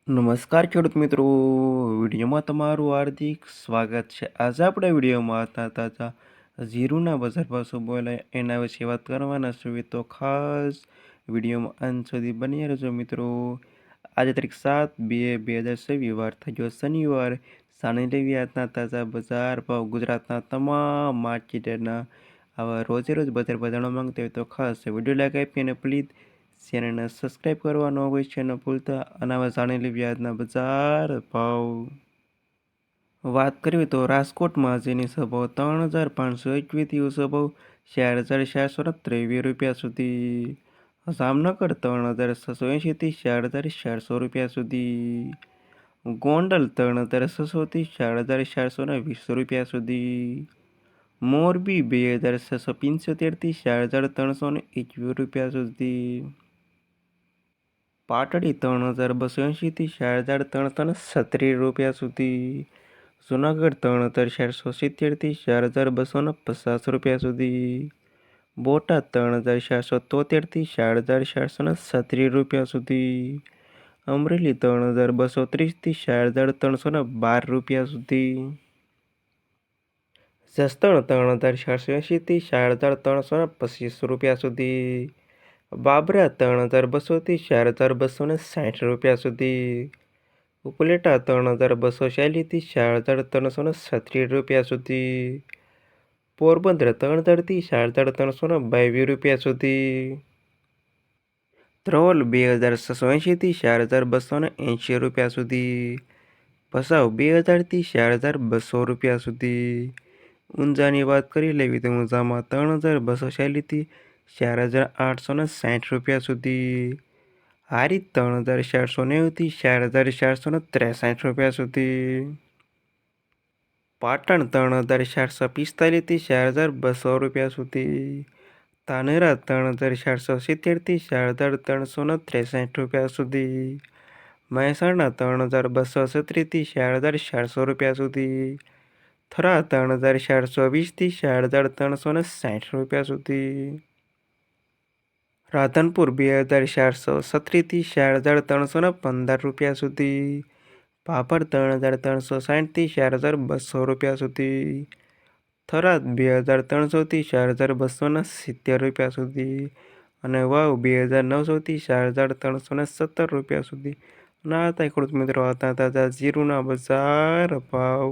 નમસ્કાર ખેડૂત મિત્રો, વિડીયોમાં તમારું હાર્દિક સ્વાગત છે. આજે આપણે વિડીયોમાં તાજા જીરુના બજાર ભાવ શું બોલાય એના વિશે વાત કરવાના છીએ. તો ખાસ વિડીયોમાં અંત સુધી બની રહેજો મિત્રો. આજે તારીખ 7/2/2026 વાર થઈ ગયો શનિવાર. સાંજે લેવી આજના તાજા બજાર ભાવ ગુજરાતના તમામ માર્કેટના આવા રોજે રોજ બજાર ભાવ જાણવા માંગતા હોય તો ખાસ વિડીયો લાઈક આપી અને પ્લીઝ ચેનલને સબસ્ક્રાઈબ કરવાનો અવશ્ય ન ભૂલતા. અને હવે જાણી લેવી આજના બજાર ભાવ. વાત કરીએ તો રાજકોટમાં આજની સભાઓ 3,521 સભાઓ 4,423 રૂપિયા સુધી. જામનગર 3,680 4,400 રૂપિયા સુધી. ગોંડલ 3,600 4,420 રૂપિયા સુધી. મોરબી 2,675 4,321 રૂપિયા સુધી. પાટડી 3,280 4,336 રૂપિયા સુધી. જુનાગઢ 3,470 4,250 રૂપિયા સુધી. બોટાદ 3,473 4,436 રૂપિયા સુધી. અમરેલી 3,230 4,312 રૂપિયા સુધી. જસદણ 3,480 4,325 રૂપિયા સુધી. બાબરા 3,200 4,260 રૂપિયા સુધી. ઉપલેટા 3,240 4,336 રૂપિયા સુધી. પોરબંદર 3,000 4,322 રૂપિયા સુધી. ધ્રોલ 2,680 4,280 રૂપિયા સુધી. ભચાઉ 2,000 4,200 રૂપિયા સુધી. ઊંઝાની વાત કરી લેવી તો ઊંઝામાં 3,240 4,860 રૂપિયા સુધી. હારીજ 3,490 4,463 રૂપિયા સુધી. પાટણ 3,445 4,200 રૂપિયા સુધી. ધાનેરા 3,470 4,363 રૂપિયા સુધી. મહેસાણા 3,237 4,400 રૂપિયા સુધી. થરા 3,420 4,360 રૂપિયા સુધી. રાધનપુર 2,437 4,315 રૂપિયા સુધી. ભાભર 3,360 4,200 રૂપિયા સુધી. થરાદ 2,300 4,270 રૂપિયા સુધી. અને વાવ 2,900 4,317 રૂપિયા સુધી. અને આ હતા ખેડૂત મિત્રો હતા તાજા જીરુના બજાર ભાવ.